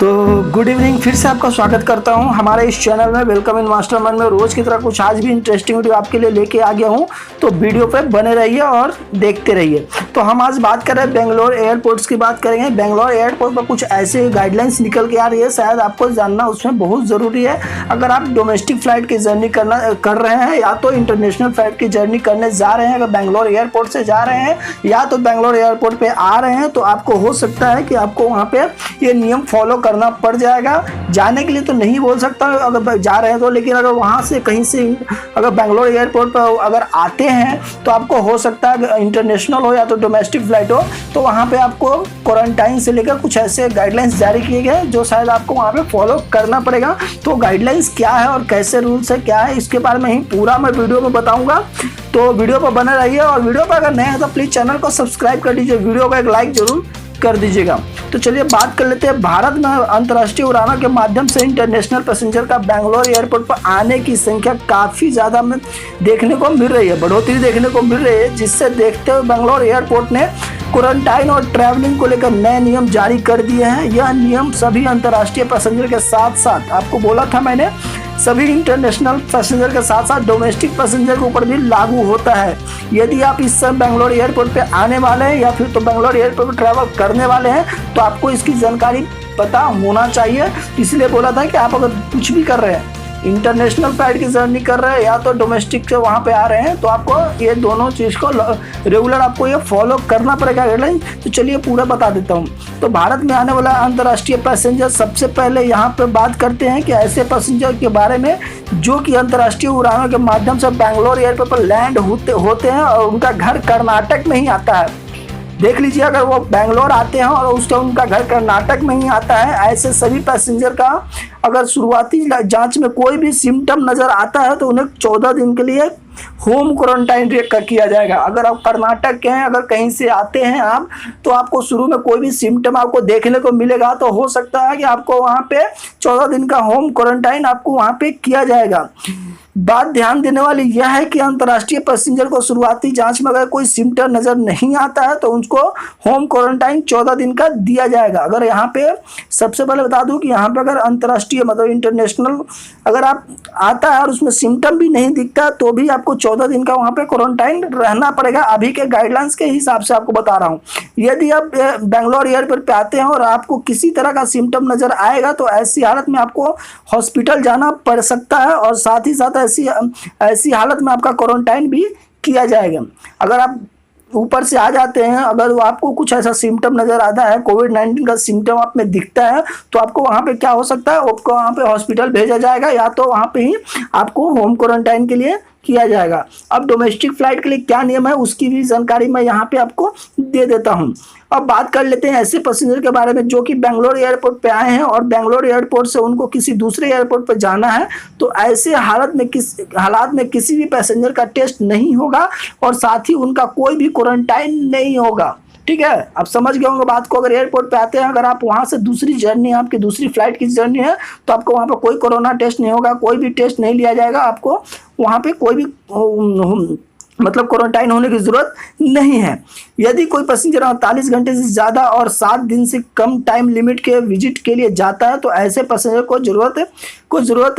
तो good evening, फिर से आपका स्वागत करता हूं हमारे इस चैनल में वेलकम इन मास्टरमाइंड में। रोज़ की तरह कुछ आज भी इंटरेस्टिंग वीडियो आपके लिए लेके आ गया हूं, तो वीडियो पे बने रहिए और देखते रहिए। तो हम आज बात कर रहे हैं बेंगलोर एयरपोर्ट्स की बात करेंगे। बेंगलोर एयरपोर्ट पर कुछ ऐसे गाइडलाइंस निकल के आ रही है, शायद आपको जानना उसमें बहुत ज़रूरी है। अगर आप डोमेस्टिक फ़्लाइट की जर्नी कर रहे हैं या तो इंटरनेशनल फ़्लाइट की जर्नी करने जा रहे हैं, अगर बेंगलोर एयरपोर्ट से जा रहे हैं या तो बेंगलोर एयरपोर्ट पर आ रहे हैं, तो आपको हो सकता है कि आपको वहाँ पर ये नियम फॉलो करना पड़ जाएगा। जाने के लिए तो नहीं बोल सकता अगर जा रहे हैं तो, लेकिन अगर वहाँ से कहीं से अगर बेंगलोर एयरपोर्ट पर अगर आते हैं तो आपको हो सकता है इंटरनेशनल हो या तो डोमेस्टिक फ्लाइट हो, तो वहाँ पे आपको क्वारंटाइन से लेकर कुछ ऐसे गाइडलाइंस जारी किए गए जो शायद आपको वहाँ पे फॉलो करना पड़ेगा। तो गाइडलाइंस क्या है और कैसे रूल्स है क्या है, इसके बारे में ही पूरा मैं वीडियो में बताऊँगा। तो वीडियो पर बने रहिए और वीडियो पर अगर नए हैं तो प्लीज़ चैनल को सब्सक्राइब कर दीजिए, वीडियो को एक लाइक जरूर कर दीजिएगा। तो चलिए बात कर लेते हैं। भारत में अंतर्राष्ट्रीय उड़ानों के माध्यम से इंटरनेशनल पैसेंजर का बेंगलोर एयरपोर्ट पर आने की संख्या काफ़ी ज़्यादा में देखने को मिल रही है, बढ़ोतरी देखने को मिल रही है, जिससे देखते हुए बेंगलोर एयरपोर्ट ने क्वारंटाइन और ट्रैवलिंग को लेकर नए नियम जारी कर दिए हैं। यह नियम सभी अंतर्राष्ट्रीय पैसेंजर के साथ साथ, आपको बोला था मैंने, सभी इंटरनेशनल पैसेंजर के साथ साथ डोमेस्टिक पैसेंजर के ऊपर भी लागू होता है। यदि आप इस समय बेंगलोर एयरपोर्ट पे आने वाले हैं या फिर तो बेंगलोर एयरपोर्ट पर ट्रैवल करने वाले हैं, तो आपको इसकी जानकारी पता होना चाहिए। इसलिए बोला था कि आप अगर कुछ भी कर रहे हैं, इंटरनेशनल फ्लाइट की जर्नी कर रहे हैं या तो डोमेस्टिक से वहाँ पे आ रहे हैं, तो आपको ये दोनों चीज़ को रेगुलर आपको ये फॉलो करना पड़ेगा गाइडलाइन। तो चलिए पूरा बता देता हूँ। तो भारत में आने वाला अंतर्राष्ट्रीय पैसेंजर, सबसे पहले यहाँ पे बात करते हैं कि ऐसे पैसेंजर के बारे में जो कि अंतर्राष्ट्रीय उड़ानों के माध्यम से बेंगलोर एयरपोर्ट पर लैंड होते हैं और उनका घर कर्नाटक में ही आता है। देख लीजिए, अगर वो बेंगलोर आते हैं और उनका घर कर्नाटक में ही आता है, ऐसे सभी पैसेंजर का अगर शुरुआती जांच में कोई भी सिम्टम नज़र आता है तो उन्हें 14 दिन के लिए होम क्वारंटाइन किया जाएगा। अगर आप कर्नाटक के हैं, अगर कहीं से आते हैं आप, तो आपको शुरू में कोई भी सिम्टम आपको देखने को मिलेगा तो हो सकता है कि आपको वहाँ पे 14 दिन का होम क्वारंटाइन आपको वहाँ पे किया जाएगा। बात ध्यान देने वाली यह है कि अंतर्राष्ट्रीय पैसेंजर को शुरुआती जांच में अगर कोई सिम्टम नज़र नहीं आता है तो उनको होम क्वारंटाइन 14 दिन का दिया जाएगा। अगर यहाँ पे सबसे पहले बता दूं कि यहाँ पे अगर अंतर्राष्ट्रीय मतलब इंटरनेशनल अगर आप आता है और उसमें सिम्टम भी नहीं दिखता तो भी आपको 14 दिन का वहाँ पे क्वारंटाइन रहना पड़ेगा। अभी के गाइडलाइंस के हिसाब से आपको बता रहा हूँ। यदि आप बेंगलोर एयरपोर्ट पे आते हैं और आपको किसी तरह का सिम्टम नज़र आएगा तो ऐसी हालत में आपको हॉस्पिटल जाना पड़ सकता है और साथ ही साथ ऐसी हालत में आपका क्वारंटाइन भी किया जाएगा। अगर आप ऊपर से आ जाते हैं, अगर वो आपको कुछ ऐसा सिम्टम नज़र आता है, कोविड-19 का सिम्टम आप में दिखता है, तो आपको वहाँ पे क्या हो सकता है, आपको वहाँ पे हॉस्पिटल भेजा जाएगा या तो वहाँ पे ही आपको होम क्वारंटाइन के लिए किया जाएगा। अब डोमेस्टिक फ्लाइट के लिए क्या नियम है उसकी भी जानकारी मैं यहाँ पे आपको दे देता हूँ। अब बात कर लेते हैं ऐसे पैसेंजर के बारे में जो कि बेंगलोर एयरपोर्ट पे आए हैं और बेंगलोर एयरपोर्ट से उनको किसी दूसरे एयरपोर्ट पर जाना है, तो ऐसे हालात में किसी भी पैसेंजर का टेस्ट नहीं होगा और साथ ही उनका कोई भी क्वारंटाइन नहीं होगा। ठीक है, आप समझ गए होंगे बात को। अगर एयरपोर्ट पे आते हैं, अगर आप वहाँ से दूसरी जर्नी, आपकी दूसरी फ्लाइट की जर्नी है, तो आपको वहाँ पर कोई कोरोना टेस्ट नहीं होगा, कोई भी टेस्ट नहीं लिया जाएगा, आपको वहाँ पे कोई भी मतलब क्वारंटाइन होने की ज़रूरत नहीं है। यदि कोई पैसेंजर 48 घंटे से ज़्यादा और 7 दिन से कम टाइम लिमिट के विजिट के लिए जाता है तो ऐसे पैसेंजर को ज़रूरत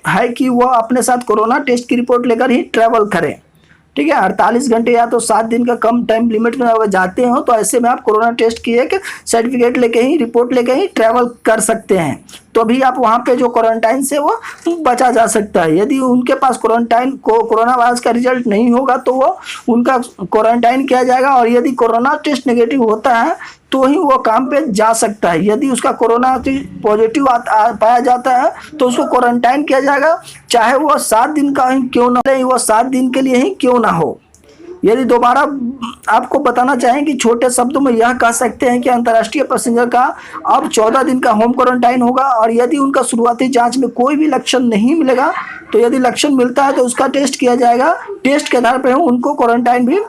है कि वह अपने साथ कोरोना टेस्ट की रिपोर्ट लेकर ही ट्रैवल करें। ठीक है, 48 घंटे या तो 7 दिन का कम टाइम लिमिट में अगर जाते हो तो ऐसे में आप कोरोना टेस्ट की एक सर्टिफिकेट लेके ही, रिपोर्ट लेके ही ट्रैवल कर सकते हैं, तो भी आप वहाँ पे जो क्वारंटाइन से वो बचा जा सकता है। यदि उनके पास कोरोना वायरस का रिजल्ट नहीं होगा तो वो उनका क्वारंटाइन किया जाएगा और यदि कोरोना टेस्ट नेगेटिव होता है तो ही वो काम पे जा सकता है। यदि उसका कोरोना पॉजिटिव पाया जाता है तो उसको क्वारंटाइन किया जाएगा, चाहे वो 7 दिन का ही क्यों ना हो, वो 7 दिन के लिए ही क्यों ना हो। यदि दोबारा आपको बताना चाहें कि छोटे शब्दों में यह कह सकते हैं कि अंतर्राष्ट्रीय पैसेंजर का अब 14 दिन का होम क्वारंटाइन होगा और यदि उनका शुरुआती जांच में कोई भी लक्षण नहीं मिलेगा तो यदि लक्षण मिलता है तो उसका टेस्ट किया जाएगा, टेस्ट के आधार पर उनको क्वारंटाइन भी